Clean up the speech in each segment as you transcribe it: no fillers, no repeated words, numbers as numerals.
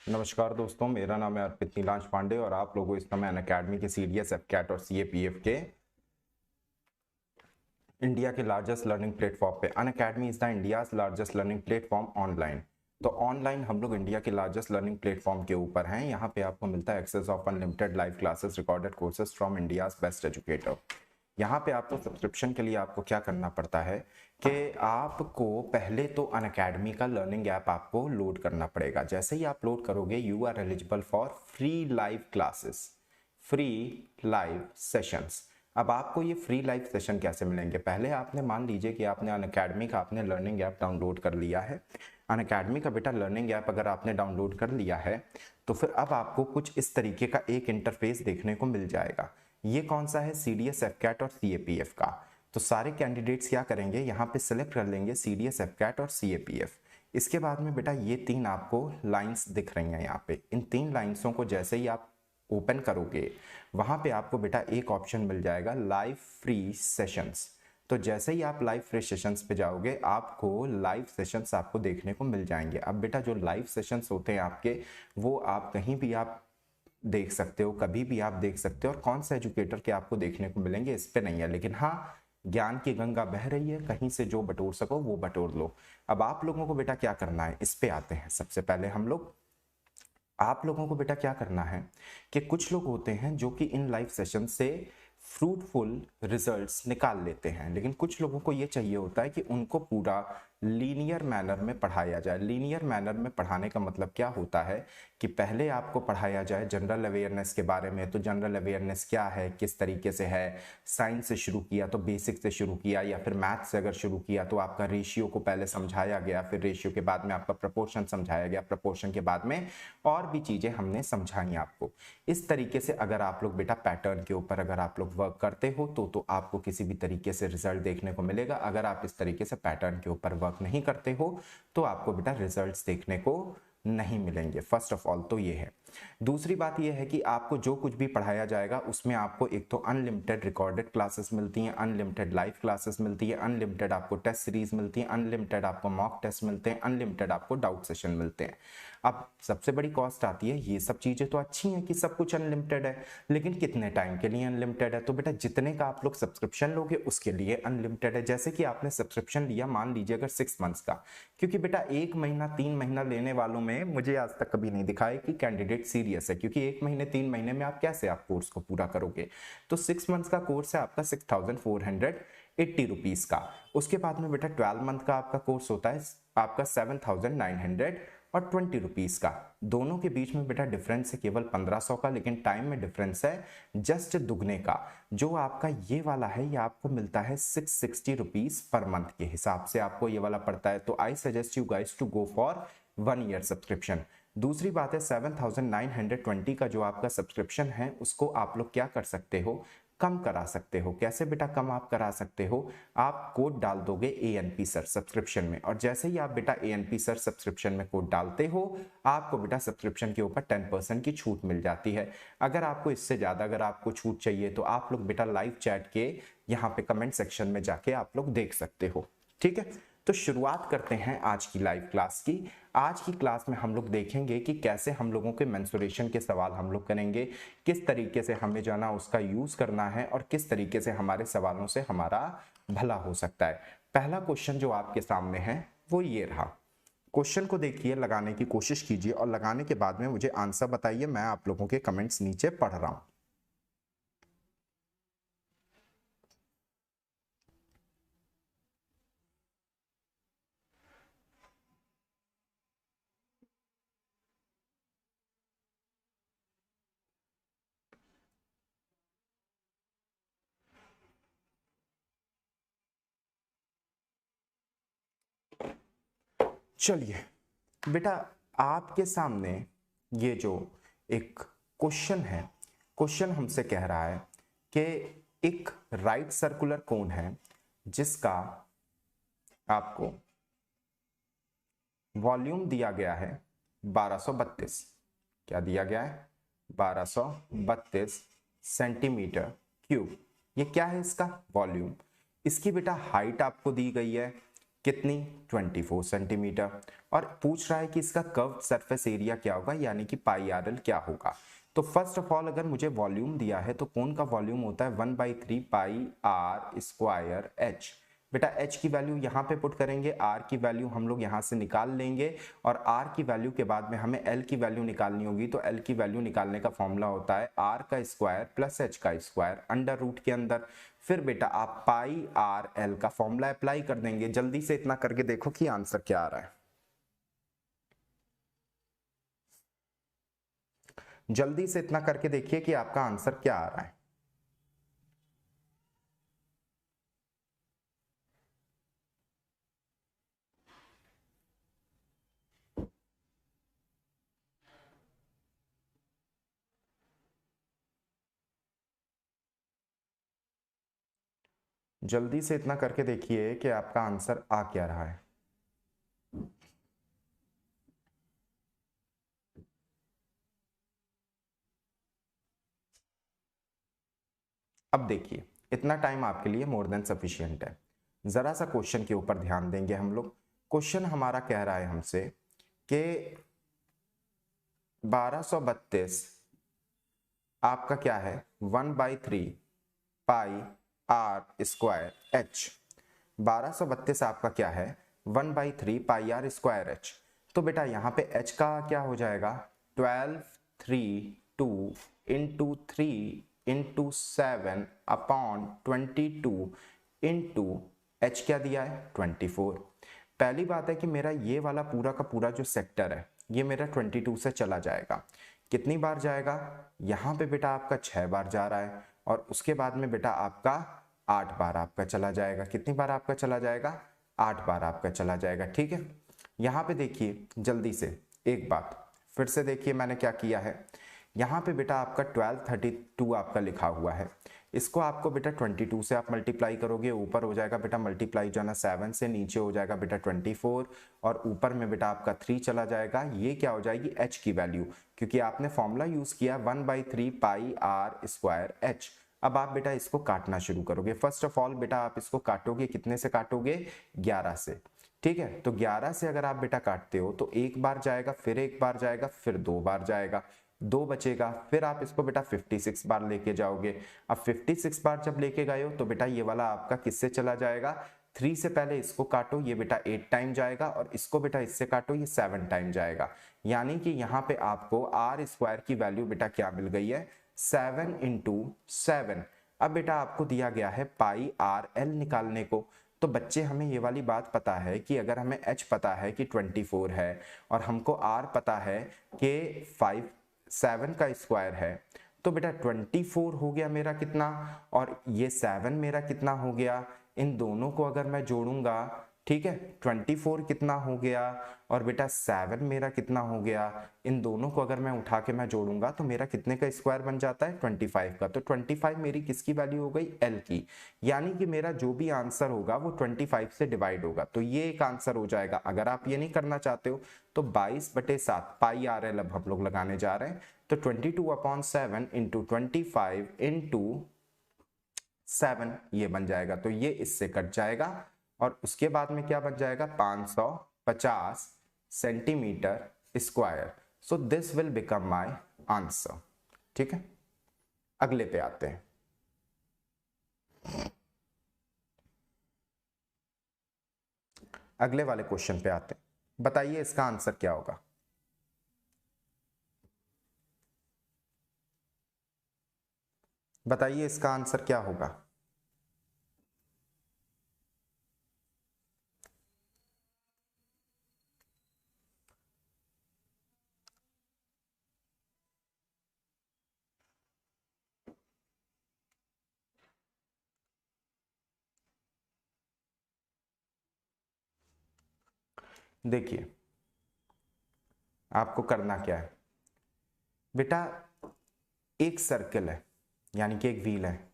नमस्कार दोस्तों, मेरा नाम है अर्पित नीलांश पांडे और आप लोगों इस समय अनअकैडमी के सीडीएस, एफकैट और सीएपीएफ के इंडिया के लार्जेस्ट लर्निंग प्लेटफॉर्म पे। Unacademy is the India's largest learning platform online. तो ऑनलाइन हम लोग इंडिया के लार्जेस्ट लर्निंग प्लेटफॉर्म के ऊपर हैं। यहाँ पे आपको मिलता है access of unlimited live classes, recorded courses from India's best educator. यहाँ पे आपको सब्सक्रिप्शन के लिए आपको क्या करना पड़ता है कि आपको पहले तो अनअकैडमी का लर्निंग ऐप आपको लोड करना पड़ेगा। जैसे ही आप लोड करोगे you are eligible for free live classes, free live sessions. अब आपको ये फ्री लाइव सेशन कैसे मिलेंगे? पहले आपने मान लीजिए कि आपने अनअकैडमी का आपने लर्निंग ऐप डाउनलोड कर लिया है। अनअकैडमी का बेटा लर्निंग ऐप अगर आपने डाउनलोड कर लिया है तो फिर अब आपको कुछ इस तरीके का एक इंटरफेस देखने को मिल जाएगा। ये कौन सा है? सीडीएस, एफकैट और सीएपीएफ का। तो सारे कैंडिडेट्स क्या करेंगे, यहाँ पे सिलेक्ट कर लेंगे सीडीएस, एफकैट और सीएपीएफ। इसके बाद में बेटा ये तीन आपको लाइंस दिख रही हैं यहाँ पे। इन तीन लाइंसों को जैसे ही आप ओपन करोगे वहां पे आपको बेटा एक ऑप्शन मिल जाएगा लाइव फ्री सेशंस। तो जैसे ही आप लाइव फ्री सेशंस पे जाओगे आपको लाइव सेशंस आपको देखने को मिल जाएंगे। अब बेटा जो लाइव सेशंस होते हैं आपके, वो आप कहीं भी आप देख सकते हो, कभी भी आप देख सकते हो। और कौन सा एजुकेटर के आपको देखने को मिलेंगे इस पे नहीं है, लेकिन हाँ, ज्ञान की गंगा बह रही है, कहीं से जो बटोर सको वो बटोर लो। अब आप लोगों को बेटा क्या करना है, इस पे आते हैं। सबसे पहले हम लोग, आप लोगों को बेटा क्या करना है कि कुछ लोग होते हैं जो कि इन लाइव सेशन से फ्रूटफुल रिजल्ट्स निकाल लेते हैं, लेकिन कुछ लोगों को ये चाहिए होता है कि उनको पूरा लीनियर मैनर में पढ़ाया जाए। लीनियर मैनर में पढ़ाने का मतलब क्या होता है कि पहले आपको पढ़ाया जाए जनरल अवेयरनेस के बारे में। तो जनरल अवेयरनेस क्या है, किस तरीके से है, साइंस से शुरू किया तो बेसिक से शुरू किया, या फिर मैथ से अगर शुरू किया तो आपका रेशियो को पहले समझाया गया, फिर रेशियो के बाद में आपका प्रपोर्शन समझाया गया, प्रपोर्शन के बाद में और भी चीजें हमने समझाई आपको। इस तरीके से अगर आप लोग बेटा पैटर्न के ऊपर अगर आप लोग वर्क करते हो तो आपको किसी भी तरीके से रिजल्ट देखने को मिलेगा। अगर आप इस तरीके से पैटर्न के ऊपर वर्क नहीं करते हो तो आपको बेटा रिजल्ट्स देखने को नहीं मिलेंगे। फर्स्ट ऑफ ऑल तो ये है। दूसरी बात ये है कि आपको जो कुछ भी पढ़ाया जाएगा उसमें आपको एक तो अनलिमिटेड रिकॉर्डेड क्लासेस मिलती हैं, अनलिमिटेड लाइव क्लासेस मिलती है, अनलिमिटेड आपको टेस्ट सीरीज मिलती है, अनलिमिटेड आपको मॉक टेस्ट मिलते हैं, अनलिमिटेड आपको डाउट सेशन मिलते हैं। अब सबसे बड़ी कॉस्ट आती है, ये सब चीजें तो अच्छी हैं कि सब कुछ अनलिमिटेड है, लेकिन कितने टाइम के लिए अनलिमिटेड है? तो बेटा जितने का आप लोग सब्सक्रिप्शन लोगे उसके लिए अनलिमिटेड है। जैसे कि आपने सब्सक्रिप्शन लिया मान लीजिए अगर 6 मंथ्स का, क्योंकि बेटा 1 महीना 3 महीना लेने वालों में मुझे आज तक कभी नहीं दिखा है कि कैंडिडेट सीरियस है, क्योंकि 1 महीने 3 महीने में आप कैसे आप कोर्स को पूरा करोगे? तो 6 मंथ्स का कोर्स है आपका 6480 रुपीज का। उसके बाद में बेटा 12 मंथ का आपका कोर्स होता है आपका 7920 रुपीज का। दोनों के बीच में बेटा डिफरेंस है केवल 1500 का, लेकिन टाइम में डिफरेंस है जस्ट दुगने का। जो आपका ये वाला है ये आपको मिलता है 660 रुपीज पर मंथ के हिसाब से आपको ये वाला पड़ता है। तो I suggest you guys to go for 1 year subscription. दूसरी बात है 7920 का जो आपका सब्सक्रिप्शन है उसको आप लोग क्या कर सकते हो, कम करा सकते हो। कैसे बेटा कम आप करा सकते हो? आप कोड डाल दोगे एएनपी सर सब्सक्रिप्शन में, और जैसे ही आप बेटा एएनपी सर सब्सक्रिप्शन में कोड डालते हो आपको बेटा सब्सक्रिप्शन के ऊपर 10% की छूट मिल जाती है। अगर आपको इससे ज्यादा अगर आपको छूट चाहिए तो आप लोग बेटा लाइव चैट के यहाँ पे कमेंट सेक्शन में जाके आप लोग देख सकते हो। ठीक है, तो शुरुआत करते हैं आज की लाइव क्लास की। आज की क्लास में हम लोग देखेंगे कि कैसे हम लोगों के मेंसुरेशन के सवाल हम लोग करेंगे, किस तरीके से हमें जो है ना उसका यूज करना है, और किस तरीके से हमारे सवालों से हमारा भला हो सकता है। पहला क्वेश्चन जो आपके सामने है वो ये रहा। क्वेश्चन को देखिए, लगाने की कोशिश कीजिए और लगाने के बाद में मुझे आंसर बताइए। मैं आप लोगों के कमेंट्स नीचे पढ़ रहा हूं। चलिए बेटा, आपके सामने ये जो एक क्वेश्चन है, क्वेश्चन हमसे कह रहा है कि एक राइट सर्कुलर कोन है जिसका आपको वॉल्यूम दिया गया है 1232। क्या दिया गया है? 1232 सेंटीमीटर क्यूब। ये क्या है? इसका वॉल्यूम। इसकी बेटा हाइट आपको दी गई है कितनी 24 सेंटीमीटर। और पूछ रहा है कि इसका कर्व सरफेस एरिया क्या होगा, यानी कि पाई आर एल क्या होगा। तो फर्स्ट ऑफ ऑल अगर मुझे वॉल्यूम दिया है तो कोन का वॉल्यूम होता है 1/3 पाई आर स्क्वायर एच। बेटा h की वैल्यू यहाँ पे पुट करेंगे, r की वैल्यू हम लोग यहाँ से निकाल लेंगे, और r की वैल्यू के बाद में हमें l की वैल्यू निकालनी होगी। तो l की वैल्यू निकालने का फॉर्मूला होता है r का स्क्वायर प्लस h का स्क्वायर अंडर रूट के अंदर। फिर बेटा आप पाई आर एल का फॉर्मूला अप्लाई कर देंगे। जल्दी से इतना करके देखो कि आंसर क्या आ रहा है। जल्दी से इतना करके देखिए कि आपका आंसर क्या आ रहा है। जल्दी से इतना करके देखिए कि आपका आंसर आ क्या रहा है। अब देखिए, इतना टाइम आपके लिए मोर देन सफिशिएंट है। जरा सा क्वेश्चन के ऊपर ध्यान देंगे हम लोग। क्वेश्चन हमारा कह रहा है हमसे कि 1232 आपका क्या है 1/3 पाई आर स्क्वायर एच। 1232 आपका क्या है 1/3 पाई आर स्क्वायर एच। तो बेटा यहाँ पे एच का क्या हो जाएगा 12 3 2 into 3 into 7 upon 22 into H क्या दिया है 24। पहली बात है कि मेरा ये वाला पूरा का पूरा जो सेक्टर है ये मेरा 22 से चला जाएगा। कितनी बार जाएगा, यहाँ पे बेटा आपका 6 बार जा रहा है, और उसके बाद में बेटा आपका 8 बार आपका चला जाएगा। कितनी बार आपका चला जाएगा 8 बार आपका चला जाएगा। ठीक है, यहाँ पे देखिए जल्दी से एक बात फिर से देखिए मैंने क्या किया है। यहाँ पे बेटा आपका 1232 आपका लिखा हुआ है, इसको आपको बेटा 22 से आप मल्टीप्लाई करोगे, ऊपर हो जाएगा बेटा मल्टीप्लाई जो है ना 7 से, नीचे हो जाएगा बेटा 24, और ऊपर में बेटा आपका 3 चला जाएगा। ये क्या हो जाएगी h की वैल्यू, क्योंकि आपने फॉर्मूला यूज किया 1/3 पाई आर स्क्वायर एच। अब आप बेटा इसको काटना शुरू करोगे। फर्स्ट ऑफ ऑल बेटा आप इसको काटोगे, कितने से काटोगे 11 से। ठीक है, तो 11 से अगर आप बेटा काटते हो तो एक बार जाएगा, फिर एक बार जाएगा, फिर 2 बार जाएगा, 2 बचेगा, फिर आप इसको बेटा 56 बार लेके जाओगे। अब 56 बार जब लेके गए हो तो बेटा ये वाला आपका किससे चला जाएगा 3 से पहले इसको काटो, ये बेटा 8 टाइम जाएगा, और इसको बेटा इससे काटो, ये 7 टाइम जाएगा। यानी कि यहाँ पे आपको आर स्क्वायर की वैल्यू बेटा क्या मिल गई है 7 इंटू 7। अब बेटा आपको दिया गया है पाई आर एल निकालने को। तो बच्चे हमें ये वाली बात पता है कि अगर हमें h पता है कि 24 है, और हमको r पता है कि 7 का स्क्वायर है, तो बेटा 24 हो गया मेरा कितना, और ये 7 मेरा कितना हो गया। इन दोनों को अगर मैं जोड़ूंगा, ठीक है, 24 कितना हो गया और बेटा 7 मेरा कितना हो गया, इन दोनों को अगर मैं उठा के मैं जोड़ूंगा तो मेरा कितने का स्क्वायर बन जाता है 25 का। तो 25 मेरी किसकी वैल्यू हो गई एल की, यानी कि मेरा जो भी आंसर होगा वो 25 से डिवाइड होगा। तो ये एक आंसर हो जाएगा। अगर आप ये नहीं करना चाहते हो तो 22/7 पाई आर एल अब हम लोग लगाने जा रहे हैं। तो 22/7 इंटू 25 इंटू 7 ये बन जाएगा। तो ये इससे कट जाएगा, और उसके बाद में क्या बन जाएगा 550 centimetre square. So this will become my answer. ठीक है, अगले पे आते हैं। अगले वाले क्वेश्चन पे आते हैं। बताइए इसका आंसर क्या होगा। बताइए इसका आंसर क्या होगा। देखिए आपको करना क्या है बेटा, एक सर्कल है यानी कि एक व्हील है,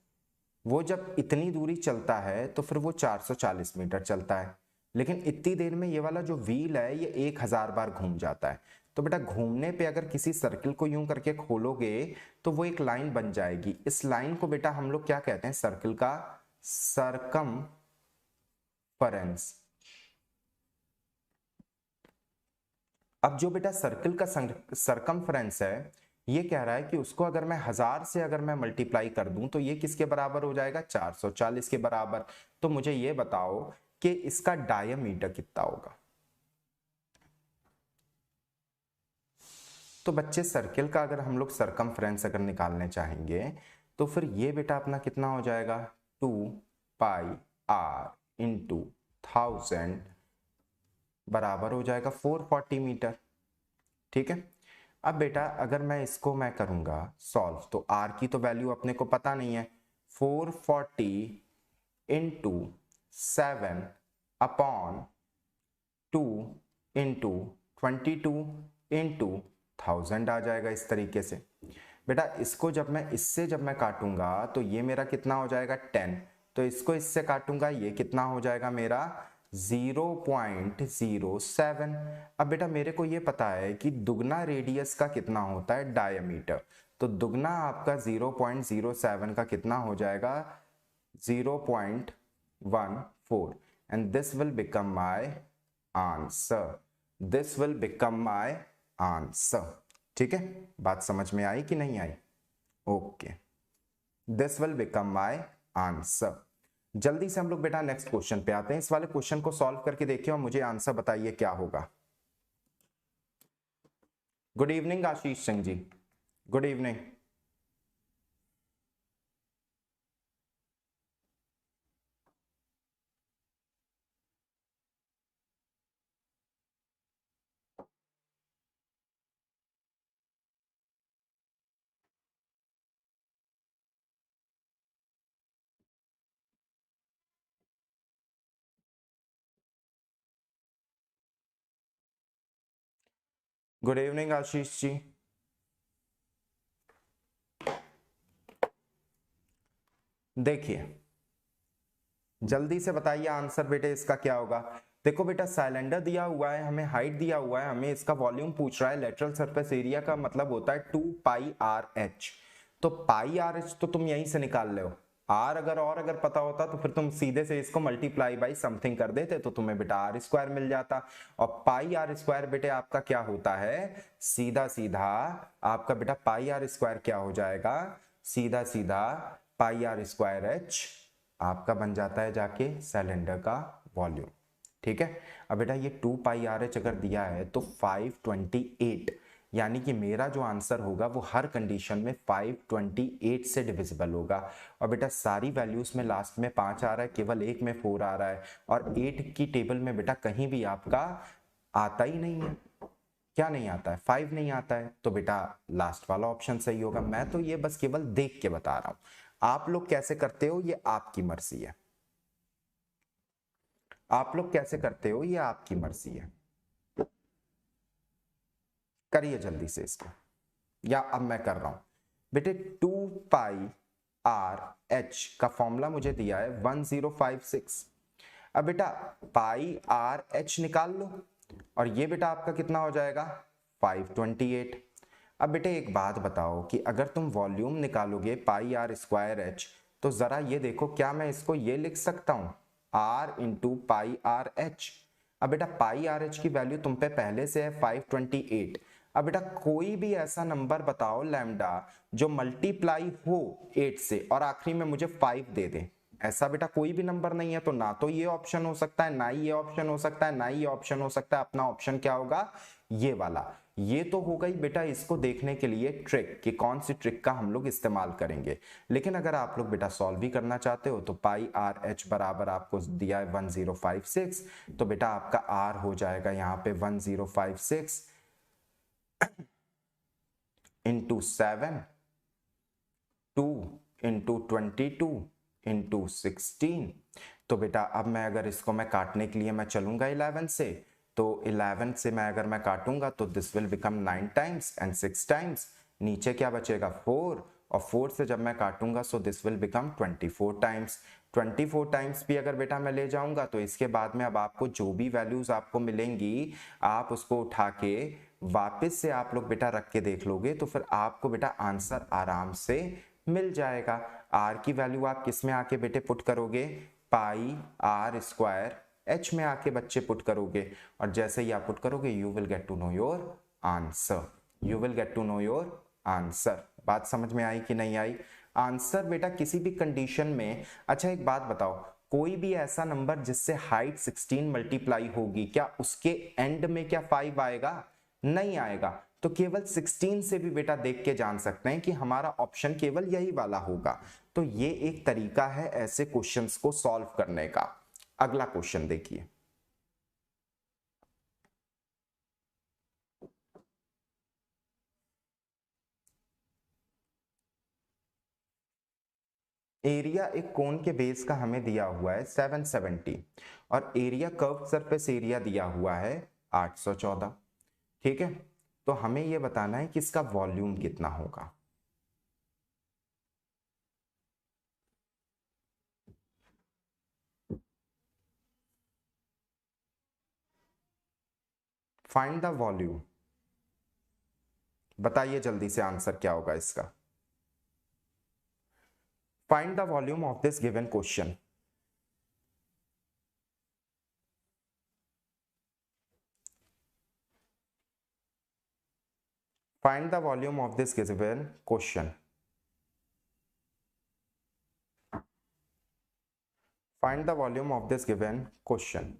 वो जब इतनी दूरी चलता है तो फिर वो 440 मीटर चलता है, लेकिन इतनी देर में ये वाला जो व्हील है ये 1000 बार घूम जाता है। तो बेटा घूमने पे अगर किसी सर्कल को यूं करके खोलोगे तो वो एक लाइन बन जाएगी। इस लाइन को बेटा हम लोग क्या कहते हैं, सर्कल का सरकमफेरेंस। अब जो बेटा सर्कल का सरकमफ्रेंस है, ये कह रहा है कि उसको अगर मैं 1000 से अगर मैं मल्टीप्लाई कर दूं तो ये किसके बराबर हो जाएगा, 440 के बराबर। तो मुझे ये बताओ कि इसका डायमीटर कितना होगा। तो बच्चे सर्कल का अगर हम लोग सरकमफ्रेंस अगर निकालने चाहेंगे तो फिर ये बेटा अपना कितना हो जाएगा, 2πr इंटू 1000 बराबर हो जाएगा 440 मीटर। ठीक है। अब बेटा अगर मैं इसको मैं करूंगा सॉल्व, तो r की तो वैल्यू अपने को पता नहीं है, 440 इंटू 7 अपॉन 2 इंटू 22 इंटू 1000 आ जाएगा इस तरीके से। बेटा इसको जब मैं काटूंगा तो ये मेरा कितना हो जाएगा 10, तो इसको इससे काटूंगा ये कितना हो जाएगा मेरा 0.07। अब बेटा मेरे को ये पता है कि दुगना रेडियस का कितना होता है, डायमीटर, तो दुगना आपका 0.07 का कितना हो जाएगा 0.14 and this will become my answer, this will become my answer. ठीक है, बात समझ में आई कि नहीं आई? Okay, this will become my answer. जल्दी से हम लोग बेटा नेक्स्ट क्वेश्चन पे आते हैं। इस वाले क्वेश्चन को सॉल्व करके देखिए और मुझे आंसर बताइए क्या होगा। Good evening Ashish Singh ji, good evening. Good evening Ashish ji. देखिए जल्दी से बताइए आंसर बेटे इसका क्या होगा। देखो बेटा सिलेंडर दिया हुआ है, हमें हाइट दिया हुआ है, हमें इसका वॉल्यूम पूछ रहा है, लेटरल सरफेस एरिया का मतलब होता है 2πRh। तो πRh तो तुम यहीं से निकाल ले हो, आर अगर पता होता तो फिर तुम सीधे से इसको मल्टीप्लाई बाई समथिंग कर देते तो तुम्हें बेटा आर स्क्वायर मिल जाता। और पाई आर स्क्वायर बेटे आपका क्या होता है, सीधा सीधा आपका बेटा पाई आर स्क्वायर क्या हो जाएगा, सीधा सीधा पाई आर स्क्वायर एच आपका बन जाता है जाके सिलेंडर का वॉल्यूम। ठीक है। अब बेटा ये 2πRh अगर दिया है तो 528, यानी कि मेरा जो आंसर होगा वो हर कंडीशन में 528 से डिविजिबल होगा। और बेटा सारी वैल्यूज में लास्ट में 5 आ रहा है, केवल एक में 4 आ रहा है, और 8 की टेबल में बेटा कहीं भी आपका आता ही नहीं है। क्या नहीं आता है, 5 नहीं आता है, तो बेटा लास्ट वाला ऑप्शन सही होगा। मैं तो ये बस केवल देख के बता रहा हूं, आप लोग कैसे करते हो ये आपकी मर्जी है, आप लोग कैसे करते हो ये आपकी मर्जी है। करिए जल्दी से इसको, या अब मैं कर रहा हूं बेटे। 2πRh का फॉर्मूला मुझे दिया है 1056। अब बेटा πRh निकाल लो और ये बेटा आपका कितना हो जाएगा 528। अब बेटे एक बात बताओ कि अगर तुम वॉल्यूम निकालोगे पाई आर स्क्वायर एच, तो जरा ये देखो क्या मैं इसको ये लिख सकता हूं r into pi R H. अब बेटा पाई आर एच की वैल्यू तुम पे पहले से है 528। अब बेटा कोई भी ऐसा नंबर बताओ लैम्डा जो मल्टीप्लाई हो 8 से और आखिरी में मुझे 5 दे दे। ऐसा बेटा कोई भी नंबर नहीं है, तो ना तो ये ऑप्शन हो सकता है, ना ये ऑप्शन हो सकता है, ना ये ऑप्शन हो सकता है। अपना ऑप्शन क्या होगा, ये वाला। ये तो हो गई बेटा इसको देखने के लिए ट्रिक कि कौन सी ट्रिक का हम लोग इस्तेमाल करेंगे। लेकिन अगर आप लोग बेटा सॉल्व भी करना चाहते हो तो पाई आर एच बराबर आपको दिया है 1056, तो बेटा आपका आर हो जाएगा यहाँ पे 1056 इंटू 7, 2 इंटू 22 इंटू 16। तो बेटा अब मैं अगर इसको मैं काटने के लिए मैं चलूंगा 11 से, तो 11 से मैं अगर मैं काटूंगा तो this will become 9 times and 6 times, नीचे क्या बचेगा 4, और 4 से जब मैं काटूंगा so this will become 24 times. 24 times भी अगर बेटा मैं ले जाऊंगा तो इसके बाद में अब आपको जो भी वैल्यूज आपको मिलेंगी आप उसको उठा के वापस से आप लोग बेटा रख के देख लोगे तो फिर आपको बेटा आंसर आराम से मिल जाएगा। आर की वैल्यू आप किस में आके बेटे पुट करोगे, पाई आर स्क्वायर h में आके बच्चे पुट करोगे और जैसे ही आप पुट करोगे you will get to know your answer, you will get to know your answer. बात समझ में आई कि नहीं आई? आंसर बेटा किसी भी कंडीशन में, अच्छा एक बात बताओ, कोई भी ऐसा नंबर जिससे हाइट 16 मल्टीप्लाई होगी, क्या उसके एंड में क्या 5 आएगा? नहीं आएगा। तो केवल 16 से भी बेटा देख के जान सकते हैं कि हमारा ऑप्शन केवल यही वाला होगा। तो ये एक तरीका है ऐसे क्वेश्चंस को सॉल्व करने का। अगला क्वेश्चन देखिए, एरिया एक कोन के बेस का हमें दिया हुआ है 770 और एरिया कर्व्ड सरफेस एरिया दिया हुआ है 814। ठीक है, तो हमें यह बताना है कि इसका वॉल्यूम कितना होगा। फाइंड द वॉल्यूम, बताइए जल्दी से आंसर क्या होगा इसका। Find the volume of this given question. Find the volume of this given question. Find the volume of this given question.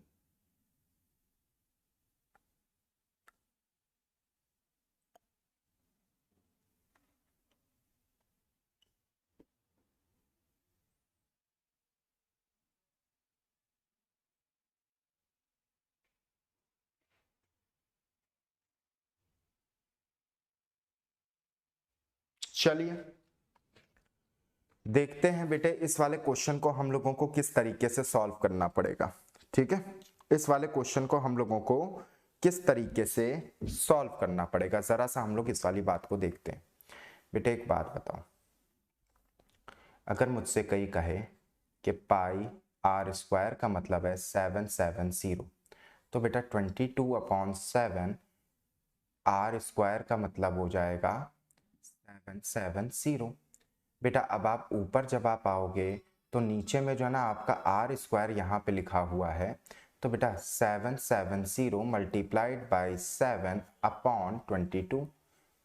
चलिए देखते हैं बेटे इस वाले क्वेश्चन को हम लोगों को किस तरीके से सॉल्व करना पड़ेगा। ठीक है, इस वाले क्वेश्चन को हम लोगों को किस तरीके से सॉल्व करना पड़ेगा, जरा सा हम लोग इस वाली बात को देखते हैं। बेटे एक बात बताओ, अगर मुझसे कहीं कहे कि पाई आर स्क्वायर का मतलब है 770, तो बेटा 22/7 आर स्क्वायर का मतलब हो जाएगा 770। बेटा अब आप ऊपर जब आप आओगे तो नीचे में जो है ना आपका आर स्क्वायर यहाँ पे लिखा हुआ है, तो बेटा 770 मल्टीप्लाइड बाई 7/22।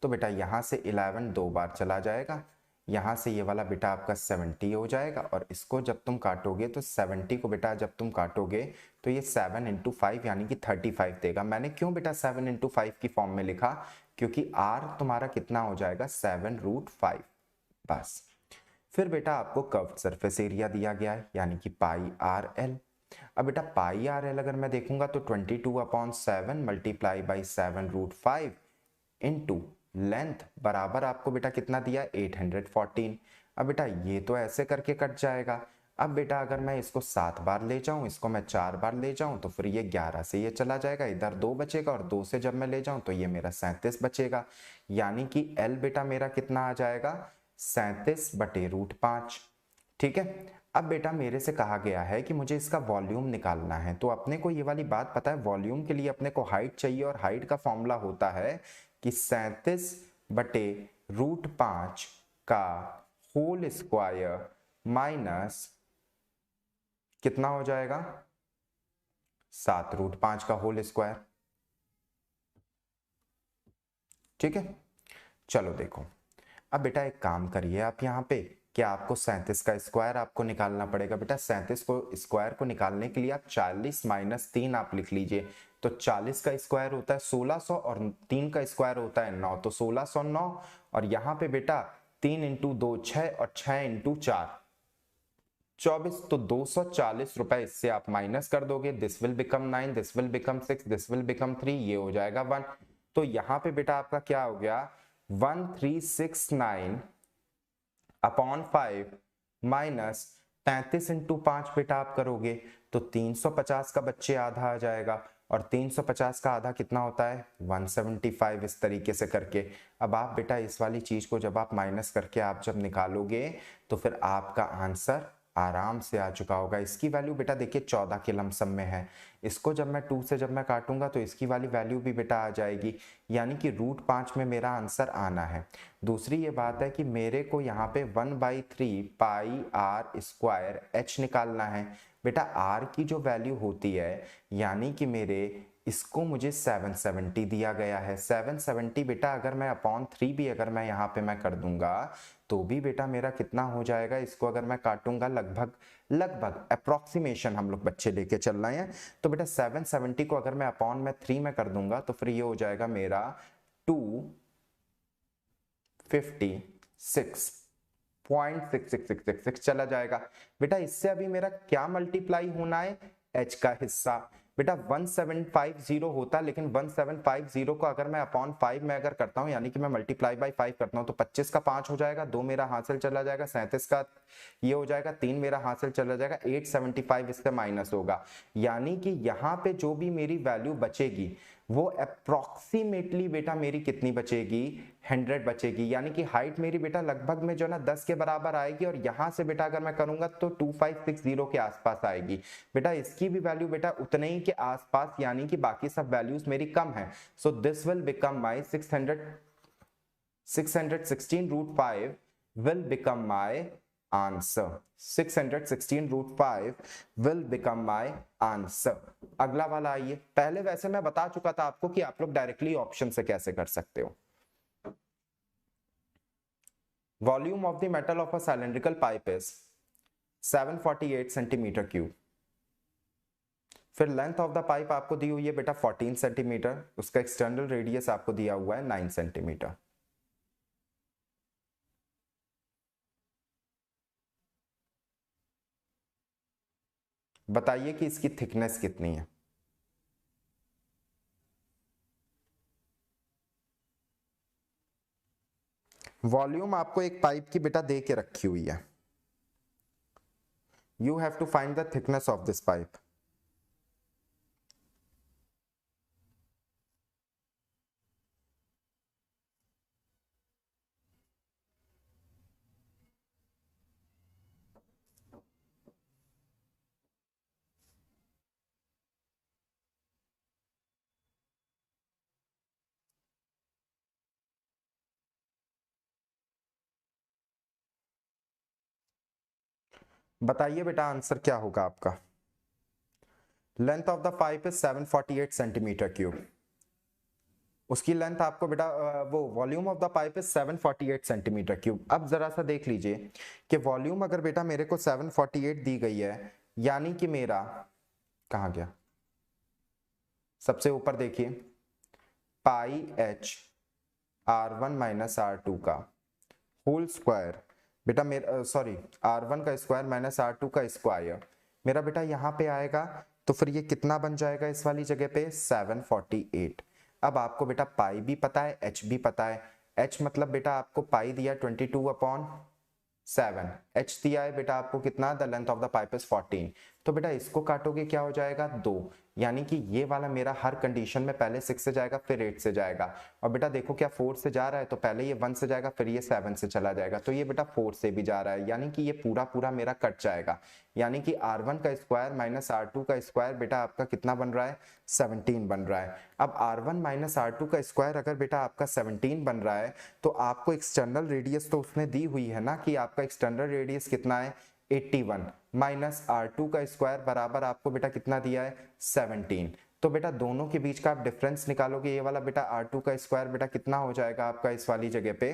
तो बेटा यहाँ से 11 दो बार चला जाएगा, यहाँ से ये वाला बेटा आपका 70 हो जाएगा और इसको जब तुम काटोगे तो 70 को बेटा जब तुम काटोगे तो ये 7 इंटू 5 यानी कि 35 देगा। मैंने क्यों बेटा 7 इंटू 5 की फॉर्म में लिखा, क्योंकि r तुम्हारा कितना हो जाएगा 7√5। बस फिर बेटा आपको कर्व्ड सरफेस एरिया दिया गया है यानी कि पाई आर एल। अब बेटा पाई आर एल अगर मैं देखूंगा तो 22/7 मल्टीप्लाई बाई 7√5 इंटू लेंथ बराबर आपको बेटा कितना दिया 814। अब बेटा ये तो ऐसे करके कट जाएगा। अब बेटा अगर मैं इसको 7 बार ले जाऊं, इसको मैं 4 बार ले जाऊं तो फिर ये 11 से ये चला जाएगा, इधर 2 बचेगा और 2 से जब मैं ले जाऊं तो ये मेरा 37 बचेगा। यानी कि L बेटा मेरा कितना आ जाएगा 37/5। ठीक है, अब बेटा मेरे से कहा गया है कि मुझे इसका वॉल्यूम निकालना है, तो अपने को ये वाली बात पता है, वॉल्यूम के लिए अपने को हाइट चाहिए और हाइट का फॉर्मूला होता है कि 37/5 का होल स्क्वायर माइनस कितना हो जाएगा 7√5 का होल स्क्वायर। ठीक है, चलो देखो अब बेटा एक काम करिए आप यहाँ पे, क्या आपको 37 का स्क्वायर आपको निकालना पड़ेगा। बेटा 37 को स्क्वायर को निकालने के लिए आप 40 माइनस 3 आप लिख लीजिए, तो 40 का स्क्वायर होता है 1600 और 3 का स्क्वायर होता है 9, तो 1609 और यहाँ पे बेटा 3 इंटू 2 6 और 6 इंटू 4 24, तो 240 रुपए इससे आप माइनस कर दोगे। This will become 9, this will become 6, this will become 3, ये हो जाएगा 1। तो यहाँ पे बेटा आपका क्या हो गया 1369/5 माइनस 33 इंटू 5 बेटा आप करोगे तो 350 का बच्चे आधा आ जाएगा और 350 का आधा कितना होता है 175, इस तरीके से करके। अब आप बेटा इस वाली चीज को जब आप माइनस करके आप जब निकालोगे तो फिर आपका आंसर आराम से आ चुका होगा। इसकी वैल्यू बेटा देखिए 14 के लमसम में है। इसको जब मैं 2 से जब मैं काटूंगा तो इसकी वाली वैल्यू भी बेटा आ जाएगी, यानी कि √5 में मेरा आंसर आना है। दूसरी ये बात है कि मेरे को यहाँ पे 1/3 पाई आर स्क्वायर एच निकालना है। बेटा आर की जो वैल्यू होती है, यानी कि मेरे इसको मुझे 770 दिया गया है। 770 बेटा अगर मैं अपॉन 3 भी अगर मैं यहाँ पे मैं कर दूंगा तो भी बेटा मेरा कितना हो जाएगा, इसको अगर मैं काटूंगा लगभग लगभग अप्रोक्सीमेशन हम लोग बच्चे लेके चल रहे हैं, तो बेटा 770 को अगर मैं अपॉन में 3 में कर दूंगा तो फिर ये हो जाएगा मेरा 256.66666 चला जाएगा। बेटा इससे अभी मेरा क्या मल्टीप्लाई होना है, h का हिस्सा। बेटा 1750 होता, लेकिन 1750 को अगर मैं अपॉन 5 में अगर करता हूं, यानी कि मैं मल्टीप्लाई बाय 5 करता हूं, तो 25 का 5 हो जाएगा, 2 मेरा हासिल चला जाएगा, 37 का ये हो जाएगा, 3 मेरा हासिल चला जाएगा, 875 इसका माइनस होगा। यानी कि यहाँ पे जो भी मेरी वैल्यू बचेगी वो अप्रोक्सीमेटली बेटा मेरी कितनी बचेगी, 100 बचेगी। यानी कि हाइट मेरी बेटा लगभग में जो ना 10 के बराबर आएगी, और यहां से बेटा अगर मैं करूंगा तो 2560 के आसपास आएगी। बेटा इसकी भी वैल्यू बेटा उतने ही के आसपास, यानी कि बाकी सब वैल्यूज मेरी कम है। सो this will become my 616 √5 will become my answer. 616 √5 will become my answer. अगला वाला आइए। पहले वैसे मैं बता चुका था आपको कि आप लोग डायरेक्टली ऑप्शन से कैसे कर सकते हो। Volume of the metal of a cylindrical pipe is 748 centimetre cube. फिर लेंथ ऑफ द पाइप आपको दी हुई है बेटा 14 सेंटीमीटर, उसका एक्सटर्नल रेडियस आपको दिया हुआ है 9 सेंटीमीटर। बताइए कि इसकी थिकनेस कितनी है। वॉल्यूम आपको एक पाइप की बेटा दे के रखी हुई है। You have to find the thickness of this pipe. बताइए बेटा आंसर क्या होगा आपका। Length of the pipe is 748 centimetre cube. उसकी लेंथ आपको बेटा वो volume of the pipe is 748 centimetre cube. अब जरा सा देख लीजिए कि वॉल्यूम अगर बेटा मेरे को 748 दी गई है, यानी कि मेरा कहां गया, सबसे ऊपर देखिए पाई एच R1 माइनस R2 का होल स्क्वायर। बेटा मेरा सॉरी R1 का स्क्वायर माइनस R2 का स्क्वायर मेरा बेटा यहाँ पे आएगा, तो फिर ये कितना बन जाएगा इस वाली जगह पे 748। अब आपको बेटा पाई भी पता है, एच भी पता है। एच मतलब बेटा आपको पाई दिया 22/7, एच दिया है बेटा आपको कितना, the length of the pipe is 14। तो बेटा इसको काटोगे क्या हो जाएगा 2, यानी कि ये वाला मेरा हर कंडीशन में पहले 6 से जाएगा फिर 8 से जाएगा। और बेटा देखो क्या 4 से जा रहा है, तो पहले ये 1 से जाएगा फिर ये 7 से चला जाएगा, तो ये बेटा 4 से भी जा रहा है, यानी कि ये पूरा पूरा मेरा कट जाएगा। यानी कि R1 का स्क्वायर माइनस R2 का स्क्वायर बेटा आपका कितना बन रहा है, 17 बन रहा है। अब R1 माइनस R2 का स्क्वायर अगर बेटा आपका 17 बन रहा है, तो आपको एक्सटर्नल रेडियस तो उसने दी हुई है ना, कि आपका एक्सटर्नल रेडियस कितना है 81, माइनस R2 का स्क्वायर बराबर आपको बेटा कितना दिया है 17। तो बेटा दोनों के बीच का आप डिफरेंस निकालोगे, ये वाला बेटा R2 का स्क्वायर बेटा कितना हो जाएगा आपका इस वाली जगह पे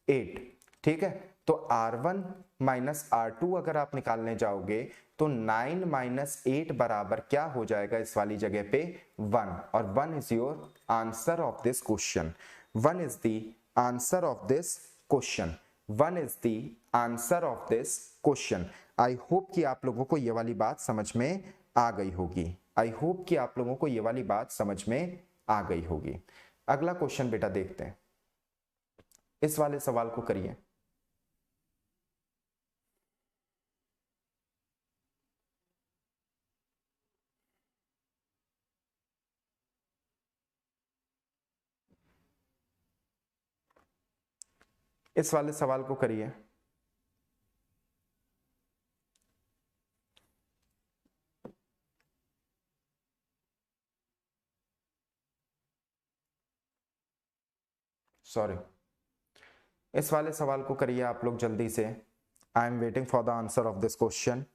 8। ठीक है, तो R1 माइनस R2 अगर आप निकालने जाओगे तो 9 माइनस 8 बराबर क्या हो जाएगा इस वाली जगह पे 1, और 1 is your answer of this question. 1 is the answer of this question. 1 is the answer of this question. I hope कि आप लोगों को ये वाली बात समझ में आ गई होगी। आई होप कि आप लोगों को ये वाली बात समझ में आ गई होगी। अगला क्वेश्चन बेटा देखते हैं, इस वाले सवाल को करिए। इस वाले सवाल को करिए। सॉरी, इस वाले सवाल को करिए आप लोग जल्दी से। I am waiting for the answer of this question.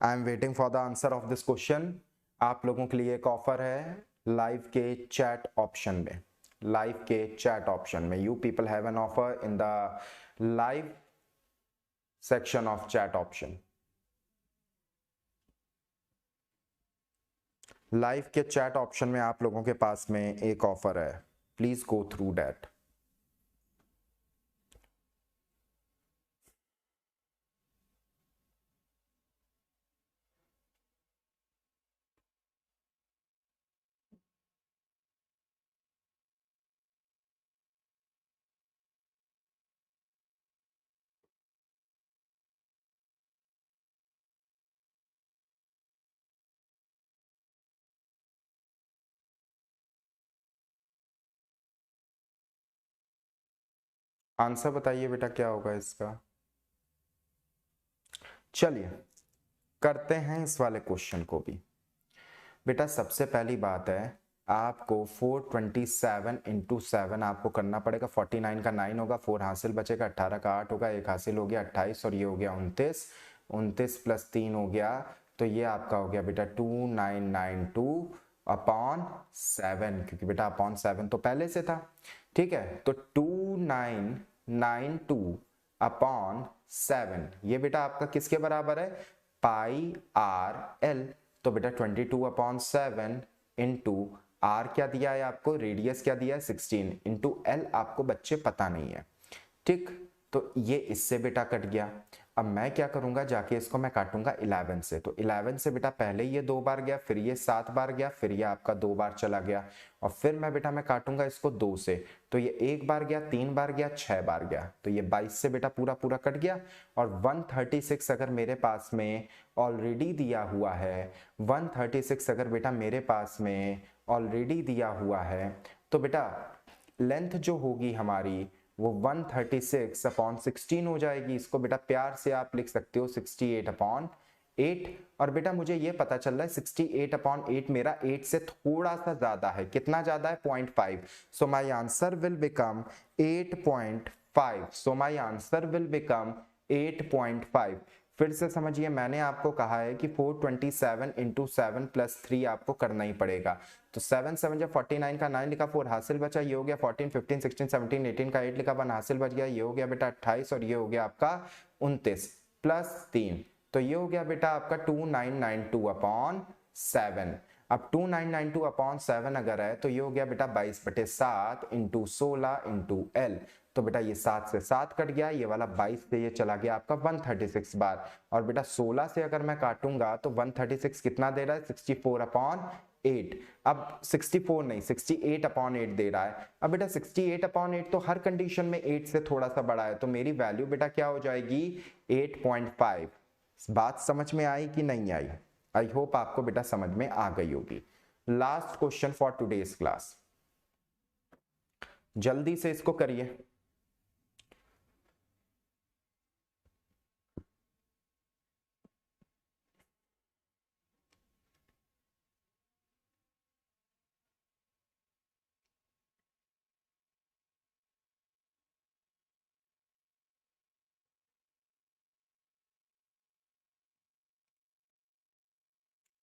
I am waiting for the answer of this question. आप लोगों के लिए एक ऑफर है लाइव के चैट ऑप्शन में। लाइव के चैट ऑप्शन में you people have an offer in the live section of chat option. Live के चैट ऑप्शन में आप लोगों के पास में एक ऑफर है, please go through that. Answer बताइए बेटा क्या होगा इसका। चलिए करते हैं इस वाले क्वेश्चन को भी। बेटा सबसे पहली बात है, आपको 427 इंटू 7 आपको करना पड़ेगा। 49 का 9 होगा, 4 हासिल बचेगा, 18 का 8 होगा, एक हासिल हो गया 28 और ये हो गया 29। 29 प्लस 3 हो गया, तो ये आपका हो गया बेटा 2992 अपॉन 7, क्योंकि बेटा अपॉन 7 तो पहले से था। ठीक है, तो 2992 अपॉन 7 ये बेटा आपका किसके बराबर है, पाई आर एल। तो बेटा 22 अपॉन 7 इंटू आर क्या दिया है आपको, रेडियस क्या दिया है 16, इंटू एल आपको बच्चे पता नहीं है। ठीक, तो ये इससे बेटा कट गया। अब मैं क्या करूंगा, जाके इसको मैं काटूंगा 11 से। तो 11 से बेटा पहले ये 2 बार गया, फिर ये 7 बार गया, फिर ये आपका 2 बार चला गया, और फिर मैं काटूंगा इसको 2 से। तो ये 1 बार गया, 3 बार गया, 6 बार गया, तो ये 22 से बेटा पूरा पूरा कट गया। और 136 अगर मेरे पास में ऑलरेडी दिया हुआ है, 136 अगर बेटा मेरे पास में ऑलरेडी दिया हुआ है, तो बेटा लेंथ जो होगी हमारी वो 136 अपॉन 16 हो जाएगी। इसको बेटा प्यार से आप लिख सकते हो 68 अपॉन 8। और बेटा मुझे ये पता चल रहा है 68 अपॉन 8 मेरा 8 से थोड़ा सा ज्यादा है। कितना ज्यादा है, 0.5। So my answer will become 8.5। So my answer will become 8.5। फिर से समझिए, मैंने आपको कहा है कि 427 इंटू 7 प्लस 3 आपको करना ही पड़ेगा। तो 7 7 जब 49 का 9 लिखा, 4 हासिल बचा, ये हो गया 14 15 16 17 18 का 8 लिखा, 1 हासिल बच गया, ये हो गया बेटा 28 और ये हो गया आपका 29 प्लस 3, तो ये हो गया बेटा आपका 2992 अपॉन 7। अब 2992 अपॉन 7 अगर है तो ये हो गया बेटा 22/7 इंटू 16 इंटू एल। तो बेटा ये 7 से 7 कट गया, ये वाला 22 से ये चला गया आपका 136 बार। और बेटा 16 से अगर मैं काटूंगा तो 136 कितना दे रहा है, 64 अपॉन 8। अब 64 नहीं, 68 अपॉन 8 दे रहा है। अब बेटा 68 अपॉन 8 तो हर कंडीशन में 8 से थोड़ा सा बड़ा है, तो मेरी वैल्यू बेटा क्या हो जाएगी, 8.5। बात समझ में आई कि नहीं आई? आई होप आपको बेटा समझ में आ गई होगी। Last question for today's class, जल्दी से इसको करिए।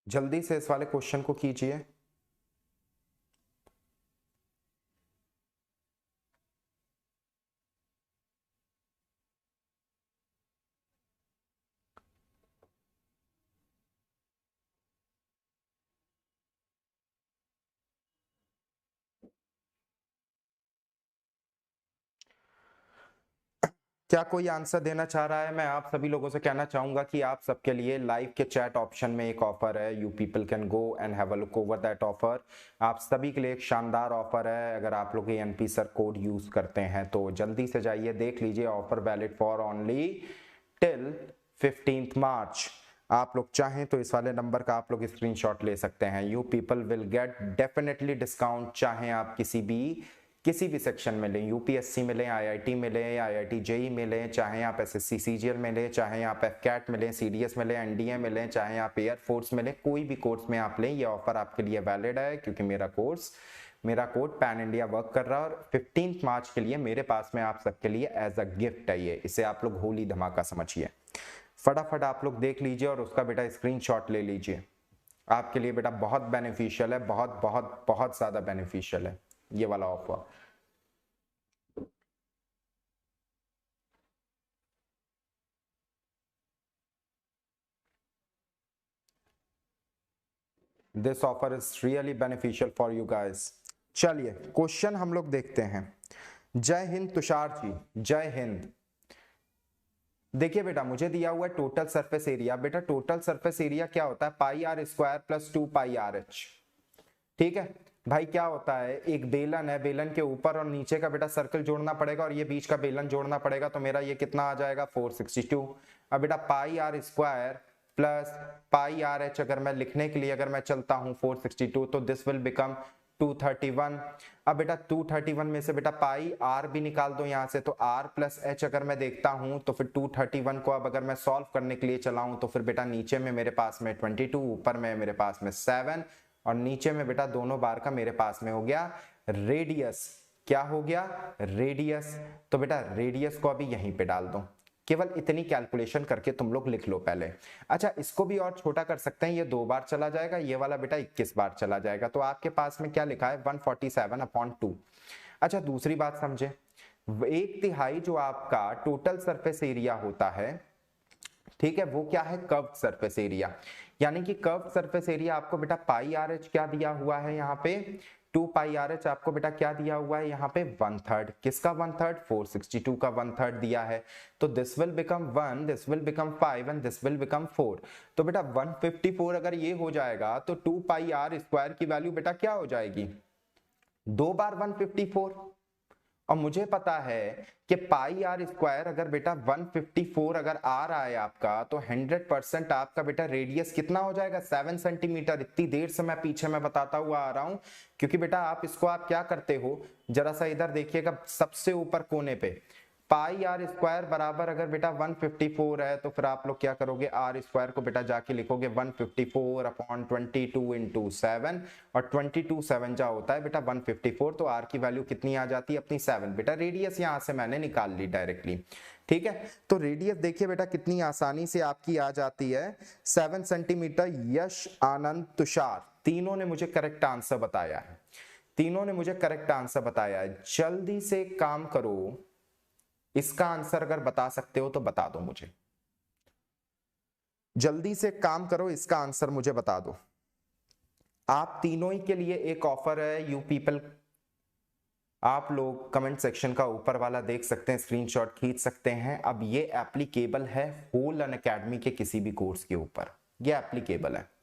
जल्दी से इस वाले क्वेश्चन को कीजिए। क्या कोई आंसर देना चाह रहा है? मैं आप सभी लोगों से कहना चाहूंगा कि आप सबके लिए लाइव के चैट ऑप्शन में एक ऑफर है, you people can go and have a look over that offer. आप सभी के लिए एक शानदार ऑफर है। अगर आप लोग एनपी सर कोड यूज करते हैं तो जल्दी से जाइए, देख लीजिए। Offer valid for only till 15 मार्च। आप लोग चाहें तो इस वाले नंबर का आप लोग स्क्रीनशॉट ले सकते हैं। You people will get definitely discount, चाहे आप किसी भी सेक्शन में लें, यूपीएससी में लें, आईआईटी में लें, आईआईटी जेई में लें, चाहे आप एसएससी सीजीएल में लें, चाहे आप एफकैट में लें, सीडीएस में लें, एनडीए में लें, चाहे आप एयरफोर्स में लें, कोई भी कोर्स में आप लें, ये ऑफर आपके लिए वैलिड है, क्योंकि मेरा कोर्स मेरा कोड पैन इंडिया वर्क कर रहा है और 15 मार्च के लिए मेरे पास में आप सबके लिए एज अ गिफ्ट है ये, इसे आप लोग होली धमाका समझिए। फटाफट आप लोग देख लीजिए और उसका बेटा स्क्रीनशॉट ले लीजिए, आपके लिए बेटा बहुत बेनिफिशियल है, बहुत बहुत बहुत ज्यादा बेनिफिशियल है ये वाला offer. This offer is really beneficial for you guys. चलिए क्वेश्चन हम लोग देखते हैं। जय हिंद तुषार जी, जय हिंद। देखिए बेटा मुझे दिया हुआ है टोटल सरफेस एरिया। बेटा टोटल सरफेस एरिया क्या होता है, pi R square plus 2 pi R H. ठीक है भाई, क्या होता है, एक बेलन है, बेलन के ऊपर और नीचे का बेटा सर्कल जोड़ना पड़ेगा और ये बीच का बेलन जोड़ना पड़ेगा, तो मेरा ये कितना आ जाएगा 462। अब बेटा pi R square plus pi R H अगर मैं लिखने के लिए अगर मैं चलता हूं 462, तो दिस विल बिकम 231। अब बेटा 231 में से बेटा पाई आर भी निकाल दो यहां से, तो आर प्लस एच अगर मैं देखता हूं तो फिर 231 को अब अगर मैं सॉल्व करने के लिए चलाऊं तो फिर बेटा नीचे में मेरे पास में 22, ऊपर में मेरे पास में 7 और नीचे में बेटा दोनों बार का मेरे पास में हो गया रेडियस। क्या हो गया, रेडियस। तो बेटा रेडियस को अभी यहीं पे डाल दो, केवल इतनी कैलकुलेशन करके तुम लोग लिख लो पहले। अच्छा इसको भी और छोटा कर सकते हैं, ये 2 बार चला जाएगा, ये वाला बेटा 21 बार चला जाएगा, तो आपके पास में क्या लिखा है 147/2। अच्छा दूसरी बात समझे, 1/3 जो आपका टोटल सरफेस एरिया होता है, ठीक है, वो क्या है कर्व्ड सरफेस एरिया। यानी कि कर्व्ड सरफेस एरिया आपको बेटा पाई आर एच क्या दिया हुआ है यहाँ पे 2 पाई आर एच आपको बेटा क्या दिया हुआ है यहाँ पे 1/3। किसका 1/3, 462 का 1/3 दिया है। तो this will become 1, this will become 5 and this will become 4। तो बेटा 154 अगर ये हो जाएगा तो 2 पाई आर स्क्वायर की वैल्यू बेटा क्या हो जाएगी, 2 बार 154। और मुझे पता है कि पाई आर स्क्वायर अगर बेटा 154 अगर आ रहा है आपका, तो 100% आपका बेटा रेडियस कितना हो जाएगा 7 सेंटीमीटर। इतनी देर से मैं पीछे में बताता हुआ आ रहा हूं, क्योंकि बेटा आप इसको आप क्या करते हो, जरा सा इधर देखिएगा सबसे ऊपर कोने पे पाई आर स्क्वायर बराबर अगर बेटा 154 है, तो फिर आप लोग क्या करोगे, आर स्क्वायर को बेटा जाके लिखोगे 154/22 इंटू 7 और 22 7 जा होता है बेटा 154, तो आर की वैल्यू कितनी आ जाती है अपनी 7। बेटा रेडियस यहां से मैंने निकाल ली डायरेक्टली। ठीक है, तो रेडियस देखिए बेटा कितनी आसानी से आपकी आ जाती है 7 सेंटीमीटर। यश, आनंद, तुषार तीनों ने मुझे करेक्ट आंसर बताया है, तीनों ने मुझे करेक्ट आंसर बताया है। जल्दी से काम करो, इसका आंसर अगर बता सकते हो तो बता दो मुझे, जल्दी से काम करो, इसका आंसर मुझे बता दो। आप तीनों ही के लिए एक ऑफर है यू पीपल, आप लोग कमेंट सेक्शन का ऊपर वाला देख सकते हैं, स्क्रीनशॉट खींच सकते हैं। अब ये एप्लीकेबल है होल अनअकैडमी के किसी भी कोर्स के ऊपर, ये एप्लीकेबल है।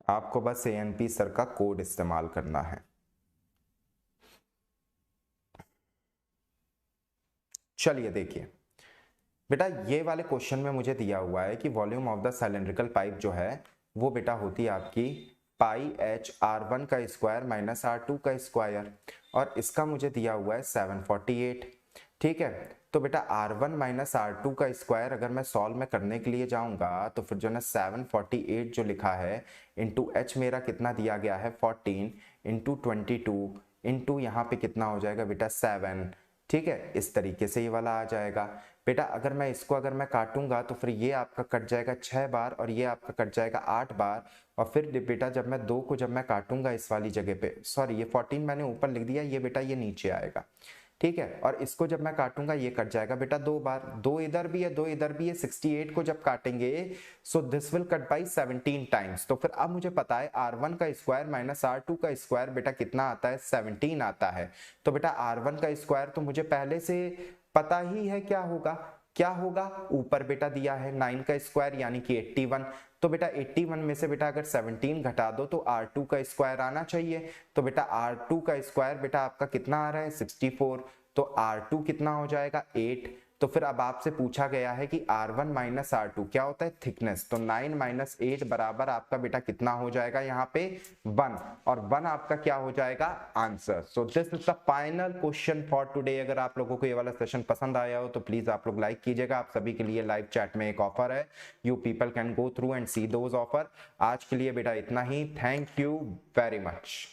आपको बस एएनपी सर का कोड इस्तेमाल करना है। चलिए देखिए बेटा, ये वाले क्वेश्चन में मुझे दिया हुआ है कि volume of the cylindrical pipe जो है वो बेटा होती है आपकी पाई एच R1 का स्क्वायर माइनस R2 का स्क्वायर, और इसका मुझे दिया हुआ है 748। ठीक है, तो बेटा R1 माइनस R2 का स्क्वायर अगर मैं सॉल्व में करने के लिए जाऊंगा तो फिर जो ना 748 जो लिखा है इंटू एच मेरा कितना दिया गया है 14 इंटू 22 इंटू यहाँ पे कितना हो जाएगा बेटा 7। ठीक है, इस तरीके से ये वाला आ जाएगा। बेटा अगर मैं इसको अगर मैं काटूंगा तो फिर ये आपका कट जाएगा 6 बार और ये आपका कट जाएगा 8 बार, और फिर बेटा जब मैं 2 को जब मैं काटूंगा इस वाली जगह पे, सॉरी ये 14 मैंने ऊपर लिख दिया, ये बेटा ये नीचे आएगा। ठीक है, और इसको जब मैं काटूंगा ये कट जाएगा बेटा 2 बार, 2 इधर भी है 2 इधर भी है, 68 को जब काटेंगे सो this will cut by 17 times. तो फिर अब मुझे पता है R1 का स्क्वायर माइनस R2 का स्क्वायर बेटा कितना आता है 17 आता है। तो बेटा R1 का स्क्वायर तो मुझे पहले से पता ही है क्या होगा, क्या होगा, ऊपर बेटा दिया है 9 का स्क्वायर यानी कि 81, तो बेटा 81 में से बेटा अगर 17 घटा दो तो R2 का स्क्वायर आना चाहिए, तो बेटा R2 का स्क्वायर बेटा आपका कितना आ रहा है 64, तो R2 कितना हो जाएगा 8। तो फिर अब आपसे पूछा गया है कि R1 माइनस R2 क्या होता है थिकनेस, तो 9 माइनस 8 बराबर आपका बेटा कितना हो जाएगा यहाँ पे 1, और 1 आपका क्या हो जाएगा answer. So this is the final question for today. अगर आप लोगों को ये वाला सेशन पसंद आया हो तो प्लीज आप लोग लाइक कीजिएगा। आप सभी के लिए लाइव चैट में एक ऑफर है, you people can go through and C those offer. आज के लिए बेटा इतना ही, थैंक यू वेरी मच।